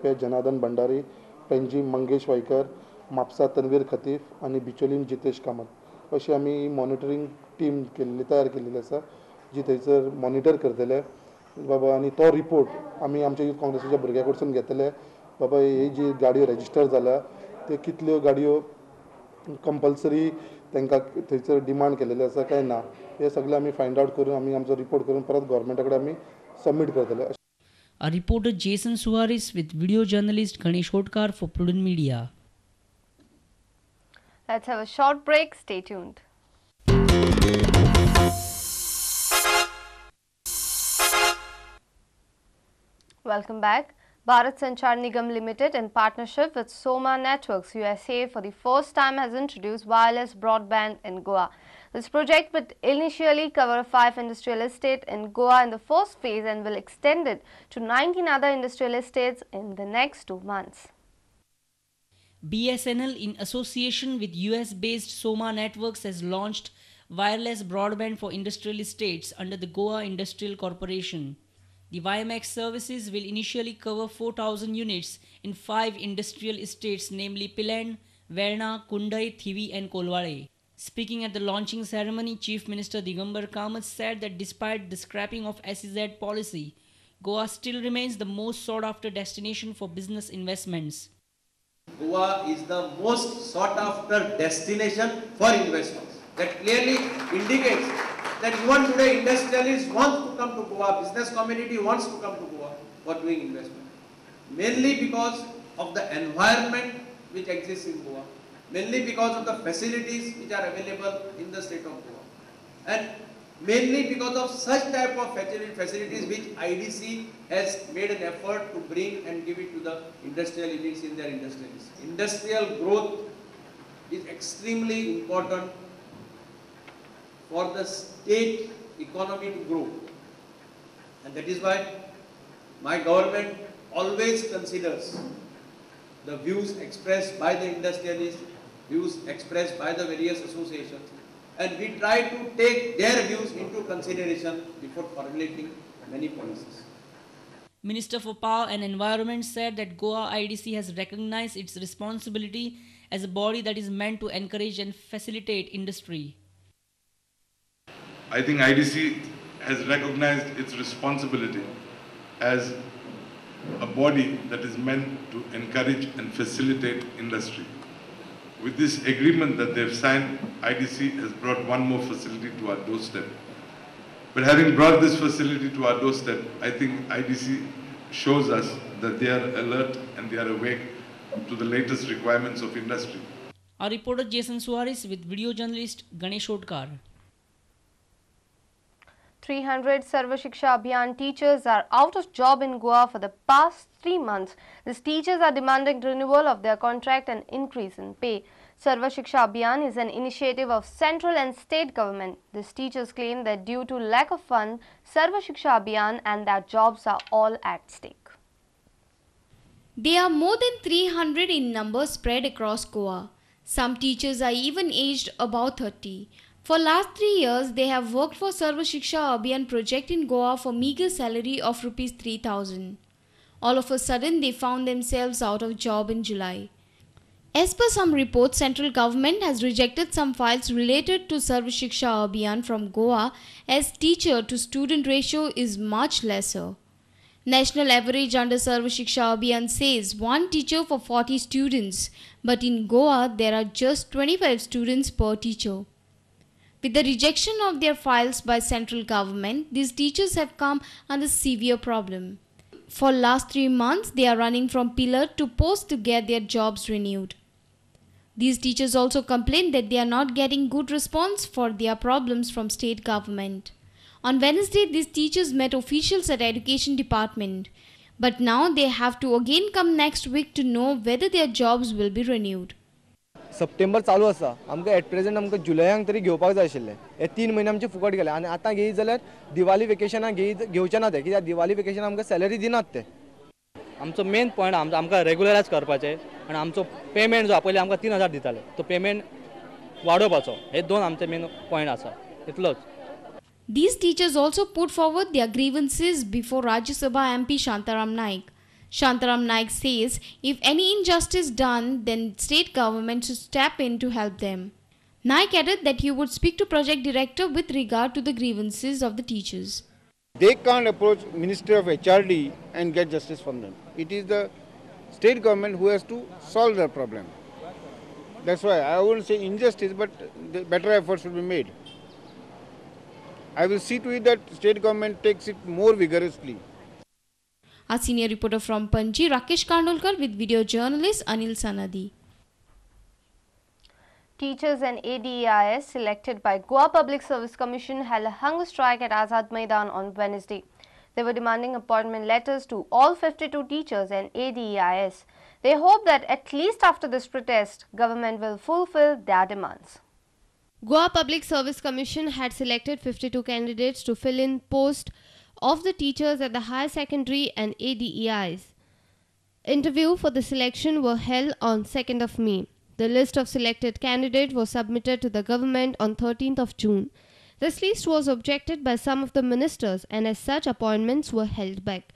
Quepem Janardan Bhandari, pansy Mangesh Waikar, Mapusa Tanveer खतीफ आनी बिचोलीम जितेश कामत अशी आमी मॉनिटरींग टीम तयार केल्ली आसा जी थंयसर मॉनिटर करतले बाबा आनी तो रिपोर्ट आमी आमच्या यूथ काँग्रेसीच्या भुरग्यां कडसून घेतले बाबा ही जी गाडयो रजिस्टर जाला ते कितल्यो गाडयो कंपल्सरी तांकां थंयसर डिमांड केलेले आसा काय ना हे सगळें आमी फायंड आउट करून आमी आमचो रिपोर्ट करून परत गव्हर्मेंटा कडेन आमी सबमीट करतले. A reporter Jason Suarez with video journalist Ganesh Hotkar for Prudent Media. Let's have a short break. Stay tuned. Welcome back. Bharat Sanchar Nigam Limited, in partnership with Soma Networks USA, for the first time has introduced wireless broadband in Goa. This project would initially cover 5 industrial estates in Goa in the first phase and will extend it to 19 other industrial estates in the next 2 months. BSNL, in association with US-based Soma Networks, has launched wireless broadband for industrial estates under the Goa Industrial Corporation. The WiMAX services will initially cover 4,000 units in 5 industrial estates, namely Pilan, Verna, Kundai, Thivi and Kolwale. Speaking at the launching ceremony, Chief Minister Digambar Kamath said that despite the scrapping of SEZ policy, Goa still remains the most sought-after destination for business investments. Goa is the most sought-after destination for investments. That clearly indicates that even today industrialists want to come to Goa, business community wants to come to Goa for doing investment. Mainly because of the environment which exists in Goa, mainly because of the facilities which are available in the state of Goa, and mainly because of such type of facilities which IDC has made an effort to bring and give it to the industrial units in their industries. Industrial growth is extremely important for the state economy to grow, and that is why my government always considers the views expressed by the industrialists, views expressed by the various associations, and we try to take their views into consideration before formulating many policies. Minister for Power and Environment said that Goa IDC has recognized its responsibility as a body that is meant to encourage and facilitate industry. I think IDC has recognized its responsibility as a body that is meant to encourage and facilitate industry. With this agreement that they've signed, IDC has brought one more facility to our doorstep. But having brought this facility to our doorstep, I think IDC shows us that they are alert and they are awake to the latest requirements of industry. Our reporter Jason Suarez with video journalist Ganesh Hotkar. 300 Sarva Shiksha Abhiyan teachers are out of job in Goa for the past 3 months. These teachers are demanding renewal of their contract and increase in pay. Sarva Shiksha Abhiyan is an initiative of central and state government. These teachers claim that due to lack of funds, Sarva Shiksha Abhiyan and their jobs are all at stake. They are more than 300 in number spread across Goa. Some teachers are even aged above 30. For last 3 years, they have worked for Sarva Shiksha Abhiyan project in Goa for meager salary of Rs 3,000. All of a sudden, they found themselves out of job in July. As per some reports, central government has rejected some files related to Sarva Shiksha Abhiyan from Goa as teacher to student ratio is much lesser. National average under Sarva Shiksha Abhiyan says 1 teacher for 40 students, but in Goa there are just 25 students per teacher. With the rejection of their files by central government, these teachers have come under severe problem. For last 3 months, they are running from pillar to post to get their jobs renewed. These teachers also complain that they are not getting good response for their problems from state government. On Wednesday, these teachers met officials at Education Department. But now they have to again come next week to know whether their jobs will be renewed. September चालू आसा आमकां at present आमकां जुलयांक तरी घेवपाक जाय आशिल्लें हे 3 म्हयने आमचे फुकट गेले आनी आतां घेयत जाल्यार दिवाळी वेकेशनाक घेवचे ना ते कित्याक दिवाळी वेकेशन आमकां सॅलरी दिनात ते. आमचो मेन पॉयंट आमकां रेगुलरायज करपाचें आनी आमचो पेमेंट जो आसा पयलीं आमकां 3,000 दिताले तो पेमेंट वाडोवपाचो हे 2 आमचे मेन पॉयंट आसा इतलोच. These teachers also put forward their grievances before Rajya Sabha MP Shantaram Naik. Shantaram Naik says if any injustice done, then state government should step in to help them. Naik added that he would speak to project director with regard to the grievances of the teachers. They can't approach Ministry of HRD and get justice from them. It is the state government who has to solve their problem. That's why I wouldn't say injustice, but the better efforts should be made. I will see to it that state government takes it more vigorously. Our senior reporter from Panji, Rakesh Karnolkar, with video journalist Anil Sanadi. Teachers and ADEIS selected by Goa Public Service Commission held a hunger strike at Azad Maidan on Wednesday. They were demanding appointment letters to all 52 teachers and ADEIS. They hope that at least after this protest, government will fulfill their demands. Goa Public Service Commission had selected 52 candidates to fill in post of the teachers at the higher secondary and ADEIS. Interview for the selection were held on 2nd of May. The list of selected candidates was submitted to the government on 13th of June. This list was objected by some of the ministers, and as such appointments were held back.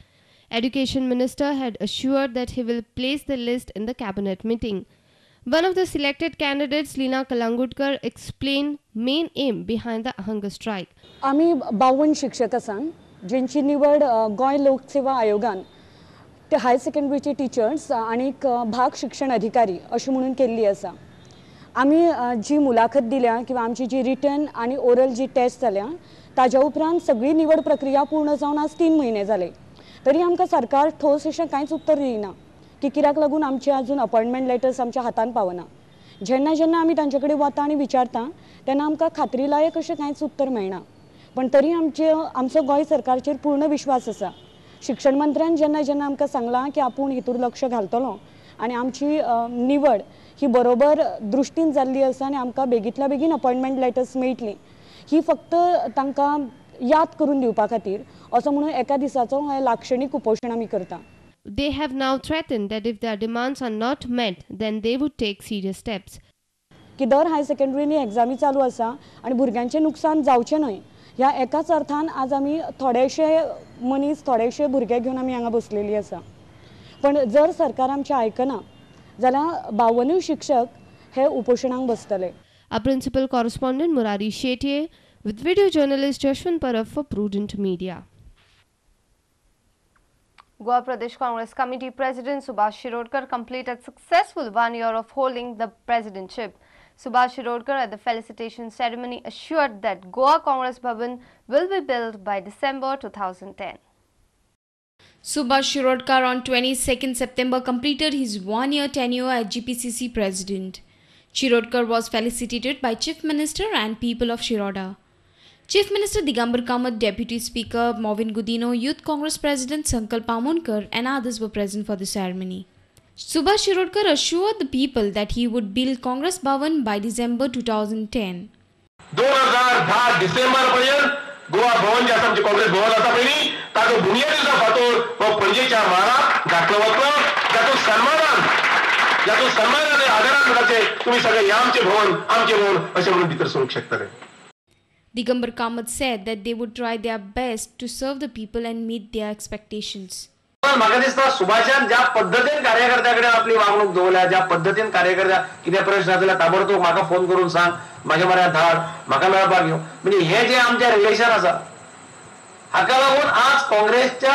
Education Minister had assured that he will place the list in the cabinet meeting. One of the selected candidates, Leena Kalangudkar, explained main aim behind the hunger strike. आम्ही 52 शिक्षक आसा ज्यांची निवड गोय लोकसेवा आयोगान ते हाय सेकंडरीचे teachers आणि भाग शिक्षण अधिकारी अशी म्हणून केल्ली आसा. आम्ही जी मुलाखत दिल्या किंवा आमची जी रिटन आणि ओरल जी टेस्ट जाल्या ताज्या उपरांत सगळी निवड प्रक्रिया पूर्ण जावन आज 3 महिने जाले. तरी आमकां सरकार ठोस अशें कांयच उत्तर दिना की कित्याक लागून आमचे अजून अपॉइंटमेंट लेटर्स आमच्या हातान पावना. जेन्ना जेन्ना आमी तांचे कडेन वता आनी विचारता तेन्ना आमकां खात्री लायक अशें कांयच उत्तर मेळना. पण तरी आमचो गोंय सरकारचेर पूर्ण विश्वास आसा. शिक्षण मंत्र्यान जेन्ना जेन्ना आमकां सांगलां की आपूण हितूर लक्ष घालतलो आनी आमची निवड ही बरोबर दृश्टीन जाल्ली आसा आनी आमकां बेगींतल्या बेगीन अपॉइंटमेंट लेटर्स मेळटली ही फक्त तांकां याद करून दिवपा खातीर असो म्हणून एका दिसाचो लाक्षणीक उपोशण आमी करता. They have now threatened that if their demands are not met, then they would take serious steps. की दर हाय सेकंडरीनी एग्जामी चालू आसा आनी भुरग्यांचें नुकसान जावचें न्हय ह्या एकाच अर्थान आज आमी थोडेशे मनीस थोडेशे भुरगे घेवन आमी हांगा बसलेली आसा. पण जर सरकार आमचें आयकना जाल्यार 52 शिक्षक हे उपोशणाक बसतले. Our principal correspondent Murari Shetye with video journalist Jashwant Parab for Prudent Media. Goa Pradesh Congress Committee President Subhash Shirodkar completed successful 1 year of holding the presidentship. Subhash Shirodkar at the felicitation ceremony assured that Goa Congress Bhavan will be built by December 2010. Subhash Shirodkar on 22nd September completed his 1-year tenure as GPCC President. Shirodkar was felicitated by Chief Minister and people of Shiroda. Chief Minister Digambar Kamath, Deputy Speaker Movin Gudino, Youth Congress President Sankalp Amonkar and others were present for the ceremony. Subhash Shirodkar assured the people that he would build Congress Bhavan by December 2010. 2010 December पर्यंत गोवा भवन जे आसा आमचे काँग्रेस भवन आसा पयली ताजो बुनयादीचो फातर हो पणजेच्या म्हाराक घातलो वतलो जाचो सन्मान आनी आदरान म्हणचे तुम्ही सगळे हे आमचे भवन अशें म्हणून भितर सरूंक शकतले. Digambar Kamath said that they would try their best to serve the people and meet their expectations. म्हाका दिसता सुभाषान ज्या पद्धतीन कार्यकर्त्या कडेन आपली वागणूक दवरल्या ज्या पद्धतीन कार्यकर्त्या कितें प्रश्न आसल्यार ताबडतोब म्हाका फोन करून सांग म्हाज्या म्हऱ्यान धाड म्हाका मेळपाक यो म्हणजे हे जे आमचे रिलेशन आसा हाका लागून आज काँग्रेसच्या